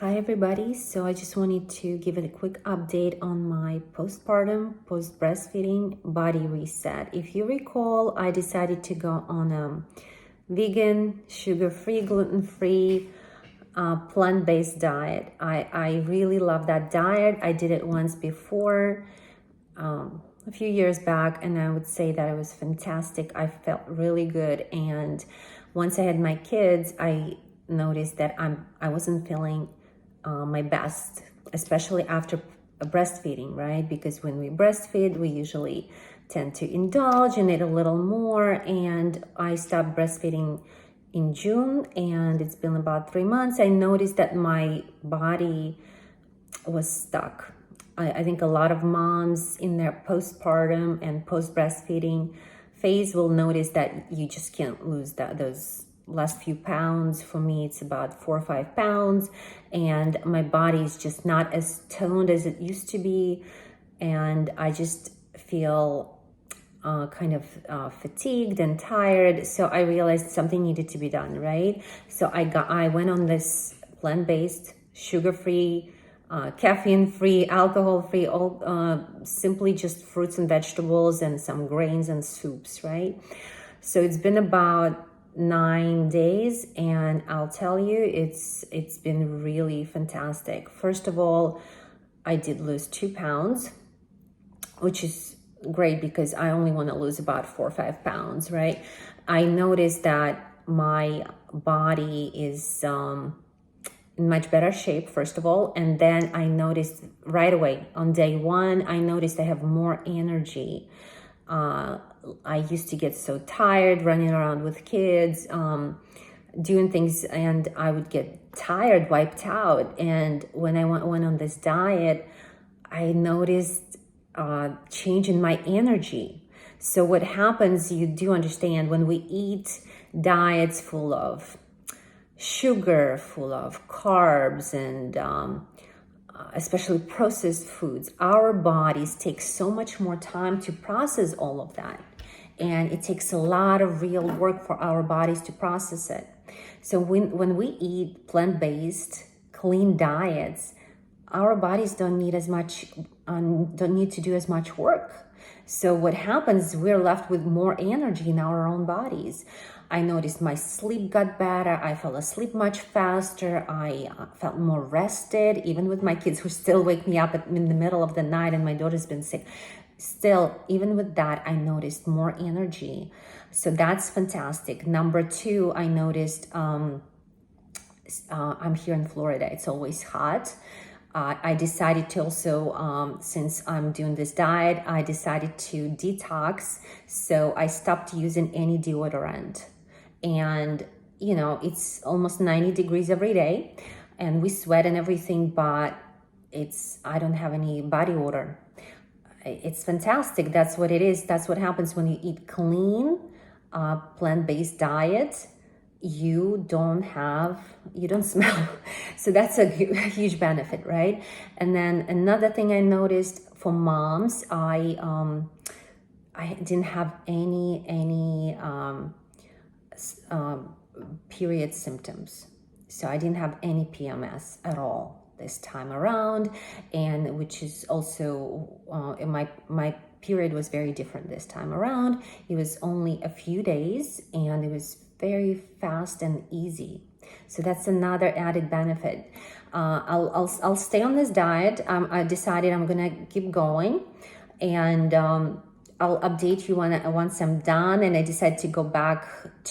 Hi everybody, so I just wanted to give it a quick update on my postpartum, post-breastfeeding body reset. If you recall, I decided to go on a vegan, sugar-free, gluten-free, plant-based diet. I really love that diet. I did it once before, a few years back, and I would say that it was fantastic. I felt really good, and once I had my kids, I noticed that I wasn't feeling my best, especially after breastfeeding, right? Because when we breastfeed, we usually tend to indulge and eat a little more. And I stopped breastfeeding in June, and it's been about 3 months. I noticed that my body was stuck. I think a lot of moms in their postpartum and post breastfeeding phase will notice that you just can't lose those last few pounds. For me, it's about 4 or 5 pounds, and my body is just not as toned as it used to be, and I just feel kind of fatigued and tired. So I realized something needed to be done, right? So I went on this plant-based, sugar-free, caffeine-free, alcohol-free, all simply just fruits and vegetables and some grains and soups, right? So it's been about 9 days, and I'll tell you, it's been really fantastic. First of all, I did lose 2 pounds, which is great because I only want to lose about 4 or 5 pounds, right? I noticed that my body is in much better shape, first of all, and then I noticed right away on day one, I noticed I have more energy. I used to get so tired running around with kids, doing things, and I would get tired, wiped out. And when I went on this diet, I noticed change in my energy. So what happens, you do understand, when we eat diets full of sugar, full of carbs, and especially processed foods, our bodies take so much more time to process all of that. And it takes a lot of real work for our bodies to process it. So when we eat plant-based, clean diets, our bodies don't need to do as much work. So what happens, we're left with more energy in our own bodies. I noticed my sleep got better. I fell asleep much faster. I felt more rested, even with my kids who still wake me up in the middle of the night, and my daughter's been sick. Still, even with that, I noticed more energy. So that's fantastic. Number two, I noticed I'm here in Florida. It's always hot. I decided to also, since I'm doing this diet, I decided to detox. So I stopped using any deodorant. And, you know, it's almost 90 degrees every day, and we sweat and everything, but I don't have any body odor. It's fantastic. That's what it is. That's what happens when you eat clean, plant-based diet. You don't smell. So that's a huge benefit, right? And then another thing I noticed for moms, I didn't have any period symptoms. So I didn't have any PMS at all this time around, and which is also my period was very different this time around. It was only a few days, and it was very fast and easy. So that's another added benefit. I'll stay on this diet. I decided I'm gonna keep going, and I'll update you once I'm done. And I decided to go back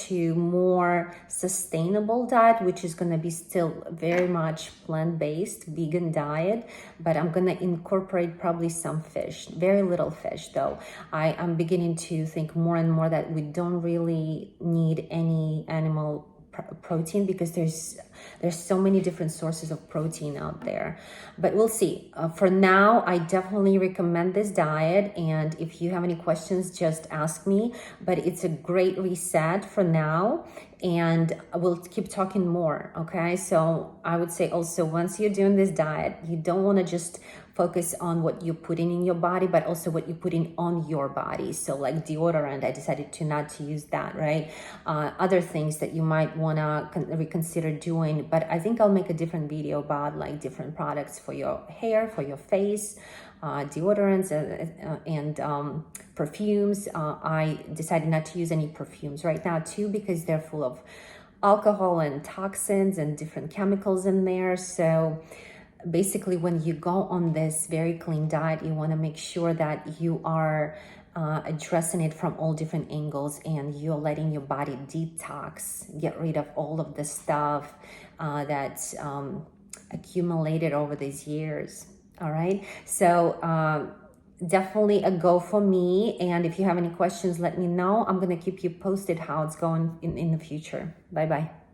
to more sustainable diet, which is gonna be still very much plant-based, vegan diet, but I'm gonna incorporate probably some fish, very little fish though. I'm beginning to think more and more that we don't really need any animal protein, because there's so many different sources of protein out there, but we'll see. For now, I definitely recommend this diet, and if you have any questions, just ask me. But it's a great reset for now, and we'll keep talking more. Okay, so I would say also, once you're doing this diet, you don't want to just focus on what you're putting in your body, but also what you're putting on your body. So like deodorant, I decided to not to use that, right? Other things that you might want to reconsider doing, but I think I'll make a different video about like different products for your hair, for your face, deodorants and perfumes. I decided not to use any perfumes right now too, because they're full of alcohol and toxins and different chemicals in there. So basically, when you go on this very clean diet, you want to make sure that you are addressing it from all different angles, and you're letting your body detox, get rid of all of the stuff that's accumulated over these years. All right, so definitely a go for me. And if you have any questions, let me know. I'm going to keep you posted how it's going in the future. Bye bye.